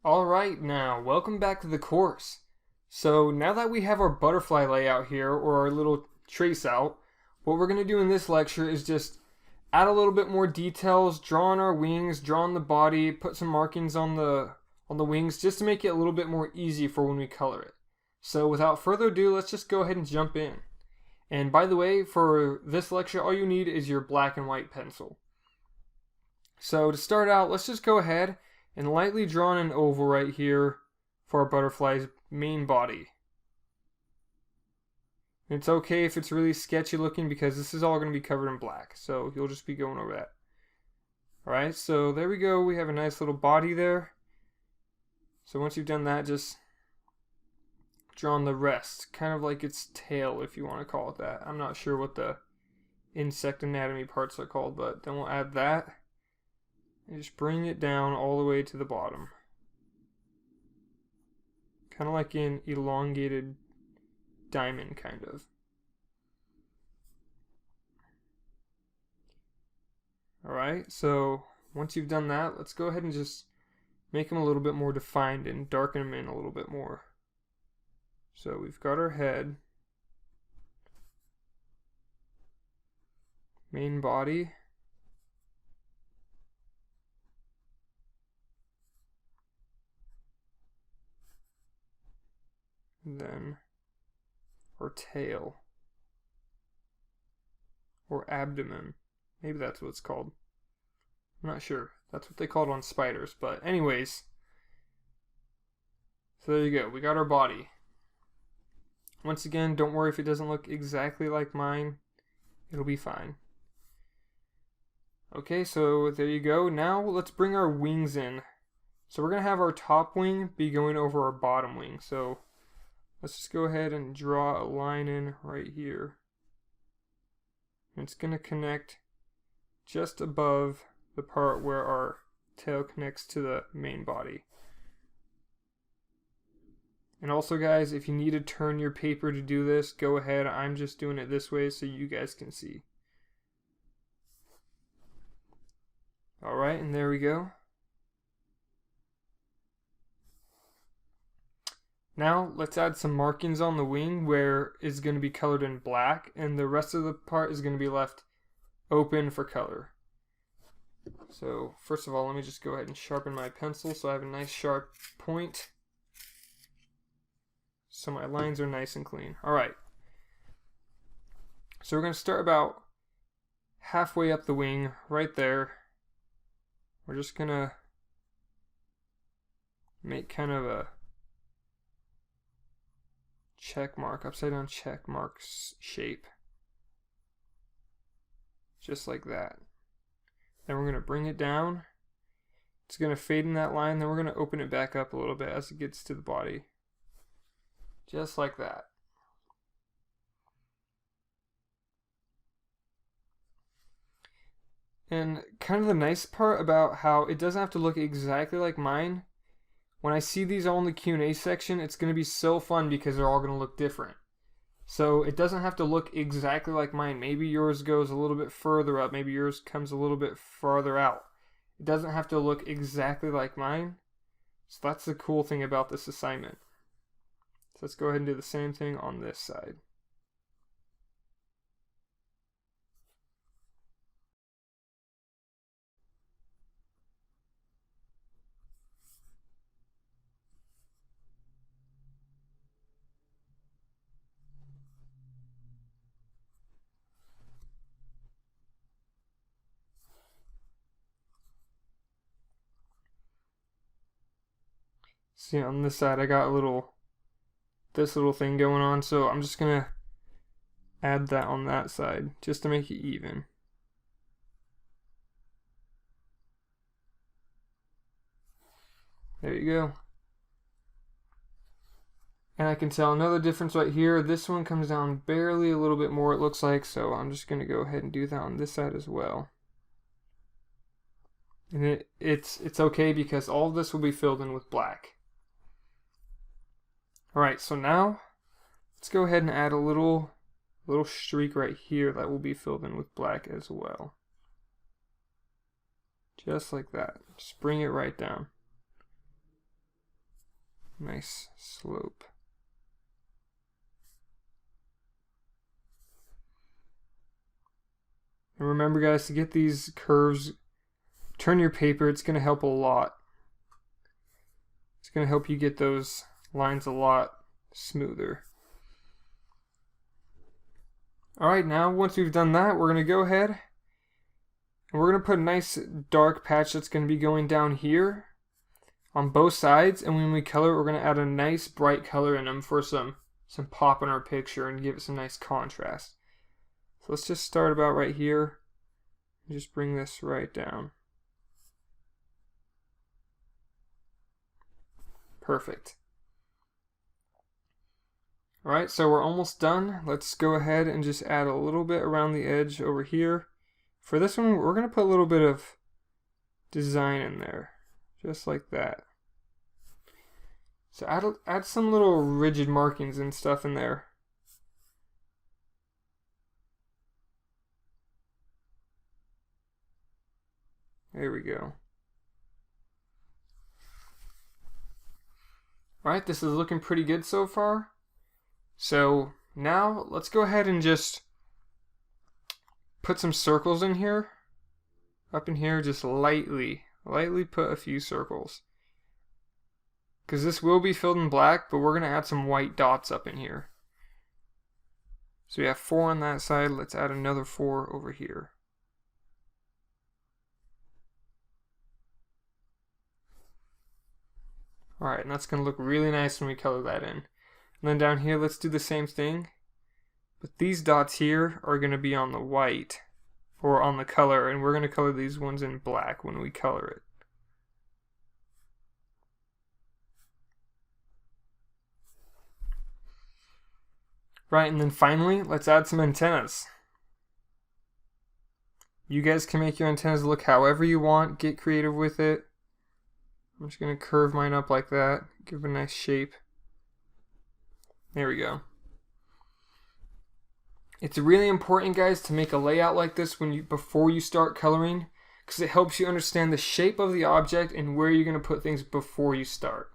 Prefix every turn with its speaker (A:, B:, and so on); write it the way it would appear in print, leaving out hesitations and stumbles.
A: Alright now, welcome back to the course. So now that we have our butterfly layout here, or our little trace out, what we're going to do in this lecture is just add a little bit more details, draw on our wings, draw on the body, put some markings on the wings, just to make it a little bit more easy for when we color it. So without further ado, let's just go ahead and jump in. And by the way, for this lecture, all you need is your black and white pencil. So to start out, let's just go ahead and lightly draw an oval right here for our butterfly's main body. And it's okay if it's really sketchy looking because this is all going to be covered in black, so you'll just be going over that. Alright, so there we go. We have a nice little body there. So once you've done that, just draw on the rest, kind of like its tail, if you want to call it that. I'm not sure what the insect anatomy parts are called, but then we'll add that. And just bring it down all the way to the bottom. Kind of like an elongated diamond, kind of. Alright, so once you've done that, let's go ahead and just make them a little bit more defined and darken them in a little bit more. So we've got our head, main body, and then our tail, or abdomen. Maybe that's what it's called. I'm not sure. That's what they call it on spiders. But anyways, so there you go. We got our body. Once again, don't worry if it doesn't look exactly like mine. It'll be fine. Okay, so there you go. Now let's bring our wings in. So we're going to have our top wing be going over our bottom wing. So let's just go ahead and draw a line in right here. And it's going to connect just above the part where our tail connects to the main body. And also guys, if you need to turn your paper to do this, go ahead. I'm just doing it this way so you guys can see. Alright, and there we go. Now let's add some markings on the wing where it's going to be colored in black, and the rest of the part is going to be left open for color. So first of all, let me just go ahead and sharpen my pencil so I have a nice sharp point, so my lines are nice and clean. Alright, so we're going to start about halfway up the wing right there. We're just going to make kind of a check mark, upside down check mark shape, just like that. Then we're going to bring it down. It's going to fade in that line, then we're going to open it back up a little bit as it gets to the body, just like that. And kind of the nice part about how it doesn't have to look exactly like mine, when I see these all in the Q&A section, it's going to be so fun because they're all going to look different. So it doesn't have to look exactly like mine. Maybe yours goes a little bit further up. Maybe yours comes a little bit farther out. It doesn't have to look exactly like mine. So that's the cool thing about this assignment. So let's go ahead and do the same thing on this side. See, on this side I got this little thing going on, so I'm just gonna add that on that side just to make it even. There you go. And I can tell another difference right here. This one comes down barely a little bit more, it looks like, so I'm just gonna go ahead and do that on this side as well. And it's okay because all of this will be filled in with black. Alright, so now let's go ahead and add a little streak right here that will be filled in with black as well. Just like that. Just bring it right down. nice slope. And remember guys, to get these curves, turn your paper. It's going to help a lot. It's going to help you get those lines a lot smoother. Alright, now once we've done that, we're going to go ahead and we're going to put a nice dark patch that's going to be going down here on both sides. And when we color, we're going to add a nice bright color in them for some pop in our picture and give it some nice contrast. So let's just start about right here and just bring this right down. Perfect. Alright, so we're almost done. Let's go ahead and just add a little bit around the edge over here. For this one, we're going to put a little bit of design in there, just like that. So add some little rigid markings and stuff in there. There we go. Alright, this is looking pretty good so far. So now let's go ahead and just put some circles in here. Up in here, just lightly put a few circles. Because this will be filled in black, but we're going to add some white dots up in here. So we have 4 on that side. Let's add another 4 over here. Alright, and that's going to look really nice when we color that in. And then down here, let's do the same thing. But these dots here are going to be on the white, or on the color, and we're going to color these ones in black when we color it. Right, and then finally, let's add some antennas. You guys can make your antennas look however you want, get creative with it. I'm just going to curve mine up like that, give it a nice shape. There we go. It's really important, guys, to make a layout like this before you start coloring, because it helps you understand the shape of the object and where you're going to put things before you start.